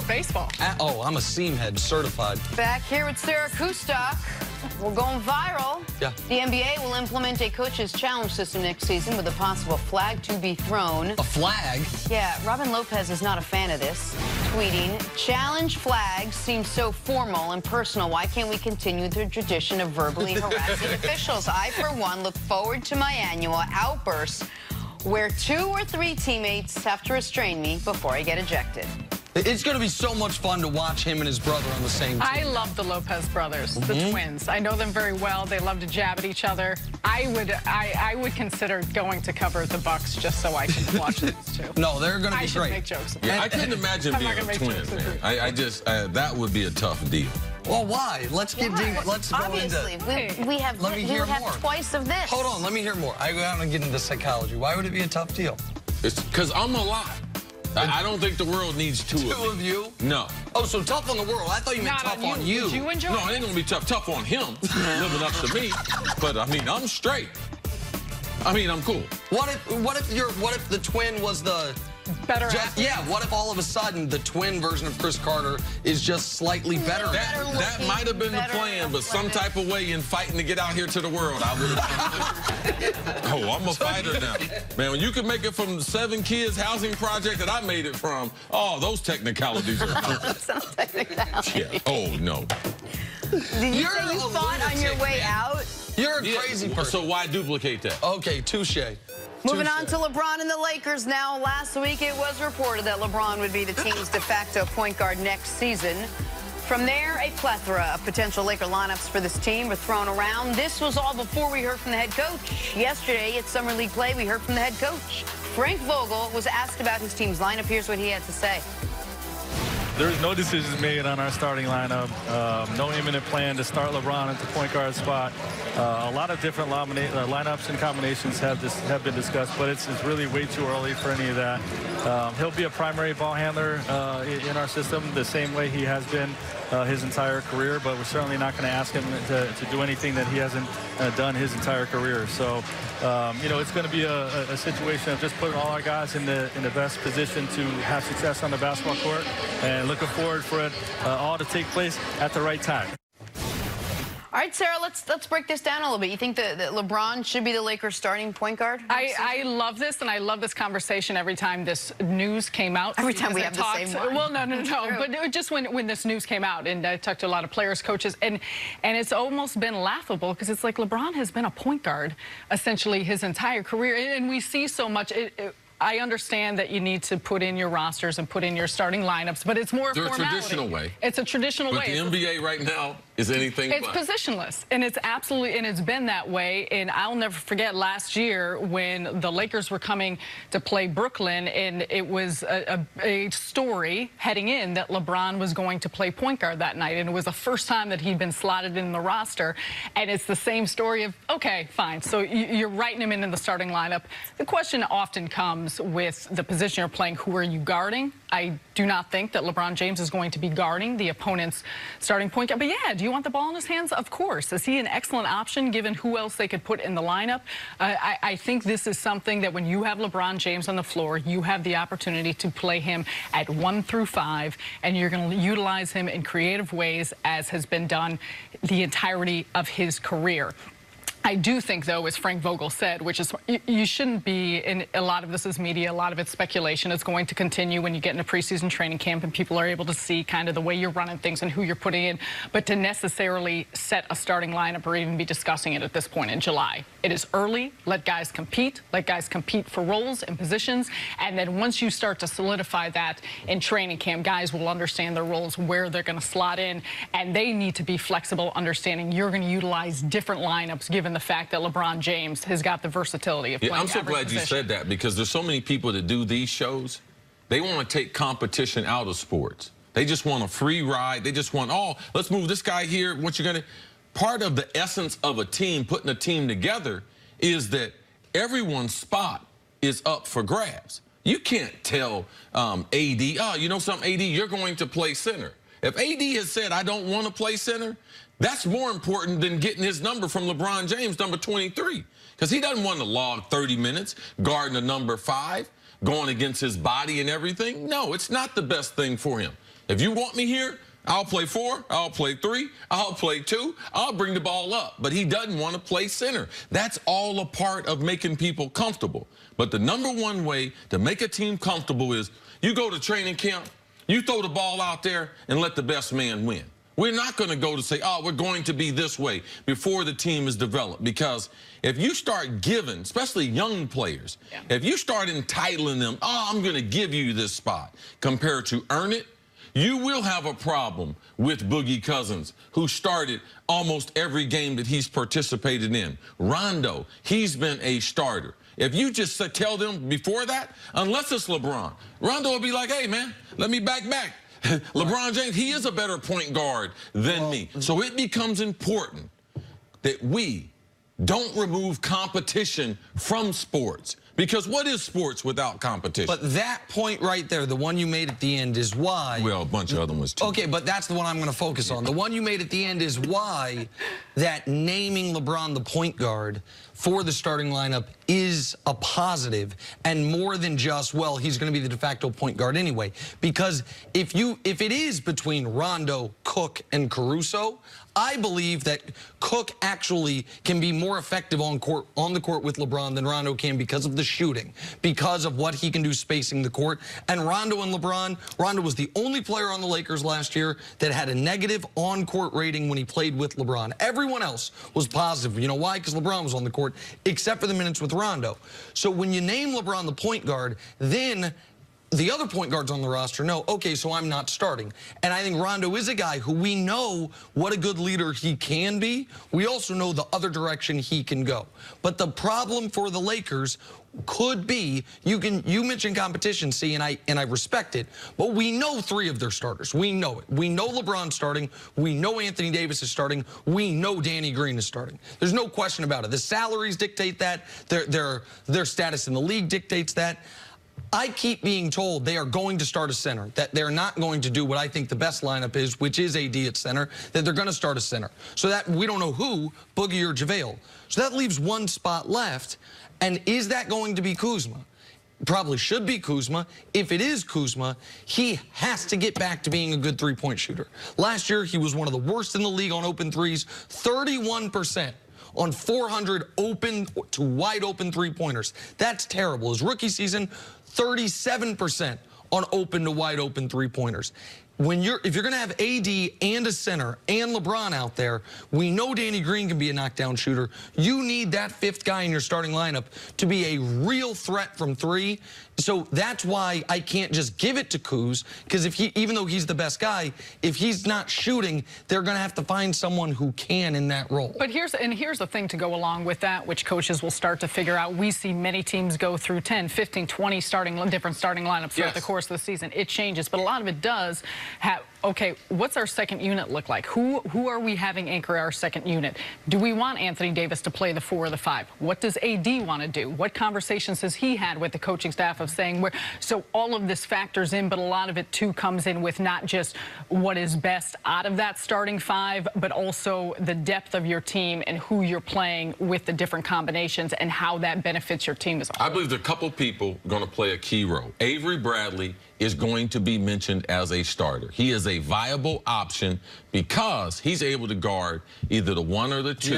loves baseball. Oh, I'm a seam head, certified. Back here with Sarah Kustok. We're going viral. Yeah. The NBA will implement a coach's challenge system next season with a possible flag to be thrown. A flag? Yeah, Robin Lopez is not a fan of this, tweeting, "Challenge flags seem so formal and personal. Why can't we continue the tradition of verbally harassing officials? I, for one, look forward to my annual outbursts where 2 or 3 teammates have to restrain me before I get ejected." It's going to be so much fun to watch him and his brother on the same team. I love the Lopez brothers, the twins. I know them very well. They love to jab at each other. I would consider going to cover the Bucks just so I can watch these two. No, they're going to be I should great. make jokes. Yeah, I couldn't imagine being a twin, man. I just, that would be a tough deal. Well, why? Let's get deep. Let's go Obviously, into. we have Let me hear more. twice of this. Hold on, let me hear more. I want to get into psychology. Why would it be a tough deal? It's because I'm a lot. I don't think the world needs two of you. No. Oh, so tough on the world. I thought you meant Not tough on you. Would you enjoy No, it? it ain't gonna be tough. Tough on him, living up to me. But I mean, I'm straight. I mean, I'm cool. What if the twin was the better? Yeah. What if all of a sudden the twin version of Chris Carter is just slightly better? That might have been the plan, but some type of way in fighting to get out here to the world, I would have. Oh, I'm a fighter now, man. When you can make it from the 7 kids housing project that I made it from, oh, those technicalities are. That's not technicality. Yeah. Oh no. Did you say you thought on your way out? You're a crazy person. So why duplicate that? Okay, touche. Moving on to LeBron and the Lakers now. Last week, it was reported that LeBron would be the team's de facto point guard next season. From there, a plethora of potential Laker lineups for this team were thrown around. This was all before we heard from the head coach. Yesterday at Summer League play, we heard from the head coach. Frank Vogel was asked about his team's lineup. Here's what he had to say. There's no decisions made on our starting lineup. No imminent plan to start LeBron at the point guard spot. A lot of different lineups and combinations have been discussed, but it's really way too early for any of that. He'll be a primary ball handler in our system the same way he has been his entire career, but we're certainly not going to ask him to do anything that he hasn't done his entire career. So, you know, it's going to be a situation of just putting all our guys in the best position to have success on the basketball court, and looking forward for it all to take place at the right time. All right, Sarah, let's break this down a little bit. You think that LeBron should be the Lakers' starting point guard? I love this, and I love this conversation every time this news came out. Every time we have the same one. Well, no. But it just when this news came out, and I talked to a lot of players, coaches, and it's almost been laughable because it's like LeBron has been a point guard essentially his entire career, and we see so much. I understand that you need to put in your rosters and put in your starting lineups, but it's more formality. It's a traditional way. It's a traditional way. But the NBA right now is anything It's but. positionless, and it's absolutely, and it's been that way. And I'll never forget last year when the Lakers were coming to play Brooklyn, and it was a story heading in that LeBron was going to play point guard that night, and it was the first time that he'd been slotted in the roster. And it's the same story of, okay, fine, so you're writing him in the starting lineup. The question often comes with the position you're playing, who are you guarding? I do not think that LeBron James is going to be guarding the opponent's starting point guard. But yeah, do you want the ball in his hands? Of course. Is he an excellent option given who else they could put in the lineup? I think this is something that when you have LeBron James on the floor, you have the opportunity to play him at 1 through 5, and you're going to utilize him in creative ways as has been done the entirety of his career. I do think, though, as Frank Vogel said, which is you shouldn't be in a lot of this is media, a lot of it's speculation. It's going to continue when you get into preseason training camp and people are able to see kind of the way you're running things and who you're putting in. But to necessarily set a starting lineup or even be discussing it at this point in July, it is early. Let guys compete. Let guys compete for roles and positions. And then once you start to solidify that in training camp, guys will understand their roles, where they're going to slot in, and they need to be flexible, understanding you're going to utilize different lineups given the fact that LeBron James has got the versatility of playing I'm so every glad position. you said that, because there's so many people that do these shows. They want to take competition out of sports. They just want a free ride. They just want, oh, let's move this guy here. What you're going to... Part of the essence of a team, putting a team together, is that everyone's spot is up for grabs. You can't tell AD, oh, you know something, AD, you're going to play center. If AD has said, I don't want to play center, that's more important than getting his number from LeBron James, number 23. Because he doesn't want to log 30 minutes guarding a number 5, going against his body and everything. No, it's not the best thing for him. If you want me here, I'll play 4, I'll play 3, I'll play 2, I'll bring the ball up. But he doesn't want to play center. That's all a part of making people comfortable. But the #1 way to make a team comfortable is you go to training camp, you throw the ball out there, and let the best man win. We're not going to go to say, oh, we're going to be this way before the team is developed. Because if you start giving, especially young players, if you start entitling them, oh, I'm going to give you this spot, compared to earn it, you will have a problem with Boogie Cousins, who started almost every game that he's participated in. Rondo, he's been a starter. If you just tell them before that, unless it's LeBron, Rondo will be like, hey, man, let me back. LeBron James, he is a better point guard than me. So it becomes important that we don't remove competition from sports. Because what is sports without competition? But that point right there, the one you made at the end, is why... Well, a bunch of other ones, too. Okay, but that's the one I'm going to focus on. The one you made at the end is why that naming LeBron the point guard for the starting lineup is a positive, and more than just, well, he's going to be the de facto point guard anyway. Because if it is between Rondo, Cook, and Caruso, I believe that Cook actually can be more effective on the court with LeBron than Rondo can, because of the shooting, because of what he can do spacing the court. And Rondo and LeBron, Rondo was the only player on the Lakers last year that had a negative on-court rating when he played with LeBron. Everyone else was positive. You know why? Because LeBron was on the court, except for the minutes with Rondo. So when you name LeBron the point guard, then the other point guards on the roster know, okay, so I'm not starting. And I think Rondo is a guy who we know what a good leader he can be. We also know the other direction he can go. But the problem for the Lakers could be, you mentioned competition, see, and I respect it, but we know 3 of their starters. We know it. We know LeBron's starting. We know Anthony Davis is starting. We know Danny Green is starting. There's no question about it. The salaries dictate that. Their status in the league dictates that. I keep being told they are going to start a center, that they're not going to do what I think the best lineup is, which is AD at center, that they're going to start a center. So that we don't know who, Boogie or JaVale. So that leaves 1 spot left. And is that going to be Kuzma? Probably should be Kuzma. If it is Kuzma, he has to get back to being a good three-point shooter. Last year, he was one of the worst in the league on open threes, 31%. On 400 open to wide open three-pointers. That's terrible. His rookie season, 37% on open to wide open three-pointers. If you're going to have AD and a center and LeBron out there, we know Danny Green can be a knockdown shooter. You need that 5th guy in your starting lineup to be a real threat from 3. So that's why I can't just give it to Kuz, because even though he's the best guy, if he's not shooting, they're going to have to find someone who can in that role. But here's the thing to go along with that, which coaches will start to figure out. We see many teams go through 10, 15, 20 different starting lineups throughout the course of the season. It changes, but a lot of it does have, okay, what's our second unit look like? Who are we having anchor our second unit? Do we want Anthony Davis to play the 4 or the 5? What does AD want to do? What conversations has he had with the coaching staff of saying where? So all of this factors in, but a lot of it too comes in with not just what is best out of that starting 5, but also the depth of your team and who you're playing with the different combinations and how that benefits your team as a whole. I believe there are a couple people going to play a key role. Avery Bradley is going to be mentioned as a starter. He is a viable option because he's able to guard either the 1 or the 2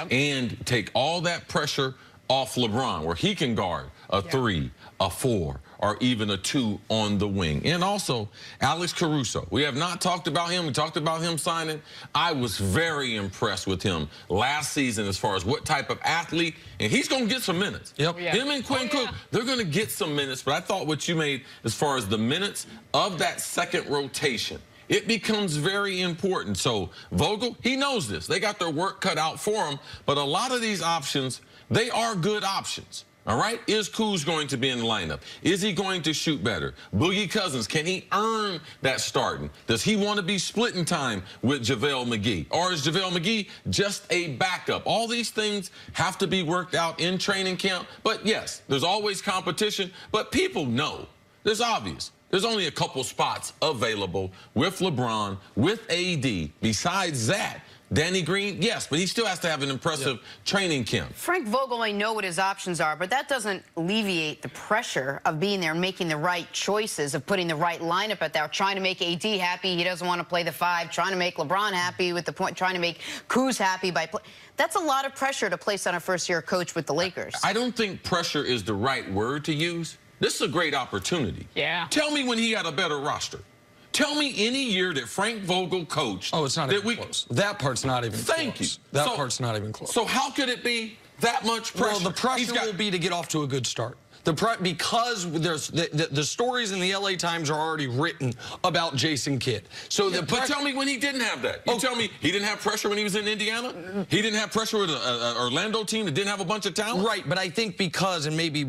and take all that pressure off LeBron, where he can guard a 3, a 4, or even a 2 on the wing. And also, Alex Caruso. We have not talked about him. We talked about him signing. I was very impressed with him last season as far as what type of athlete, and he's going to get some minutes. Him and Quinn Cook, they're going to get some minutes, but I thought what you made as far as the minutes of that second rotation, it becomes very important. So Vogel, he knows this. They got their work cut out for him, but a lot of these options, they are good options. All right? Is Kuz going to be in the lineup? Is he going to shoot better? Boogie Cousins, can he earn that starting? Does he want to be splitting time with JaVale McGee? Or is JaVale McGee just a backup? All these things have to be worked out in training camp. But yes, there's always competition, but people know. It's obvious. There's only a couple spots available with LeBron, with AD. Besides that, Danny Green, yes, but he still has to have an impressive training camp. Frank Vogel may know what his options are, but that doesn't alleviate the pressure of being there and making the right choices, of putting the right lineup out there, trying to make AD happy. He doesn't want to play the 5, trying to make LeBron happy with the point, trying to make Kuz happy by play. That's a lot of pressure to place on a first-year coach with the Lakers. I don't think pressure is the right word to use. This is a great opportunity. Yeah. Tell me when he had a better roster. Tell me any year that Frank Vogel coached. Oh, it's not even close. That part's not even close. Thank you. That part's not even close. So how could it be that much pressure? Well, the pressure will be to get off to a good start. Because there's the stories in the LA Times are already written about Jason Kidd. So but tell me when he didn't have that. You tell me he didn't have pressure when he was in Indiana? He didn't have pressure with an Orlando team that didn't have a bunch of talent? Right, but I think because, and maybe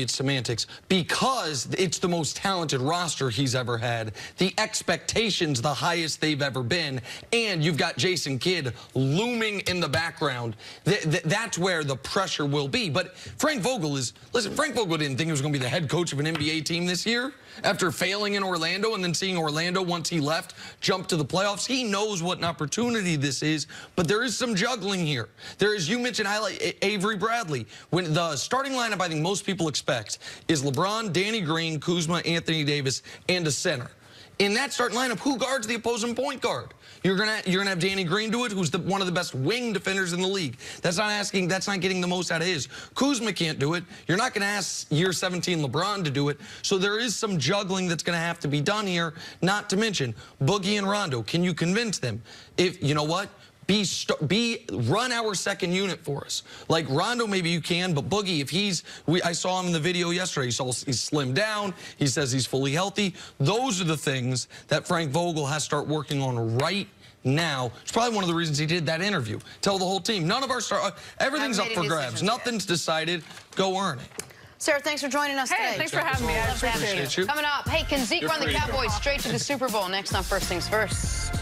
it's semantics, because it's the most talented roster he's ever had, the expectations the highest they've ever been, and you've got Jason Kidd looming in the background, that's where the pressure will be. But Frank Vogel Frank Vogel didn't think he was going to be the head coach of an NBA team this year after failing in Orlando and then seeing Orlando, once he left, jump to the playoffs. He knows what an opportunity this is, but there is some juggling here. There is, you mentioned Avery Bradley. When the starting lineup I think most people expect is LeBron, Danny Green, Kuzma, Anthony Davis, and a center. In that starting lineup, who guards the opposing point guard? You're gonna have Danny Green do it, who's one of the best wing defenders in the league. That's not getting the most out of his. Kuzma can't do it. You're not gonna ask year 17 LeBron to do it. So there is some juggling that's gonna have to be done here. Not to mention Boogie and Rondo. Can you convince them? If you know what? Run our second unit for us. Like Rondo, maybe you can, but Boogie, I saw him in the video yesterday. He's slimmed down. He says he's fully healthy. Those are the things that Frank Vogel has to start working on right now. It's probably one of the reasons he did that interview. Tell the whole team, none of our everything's up for grabs. Nothing's decided. Go earn it. Sarah, thanks for joining us today. Thanks for having me. I appreciate it. Coming up, hey, can Zeke run the Cowboys straight to the Super Bowl? Next on First Things First.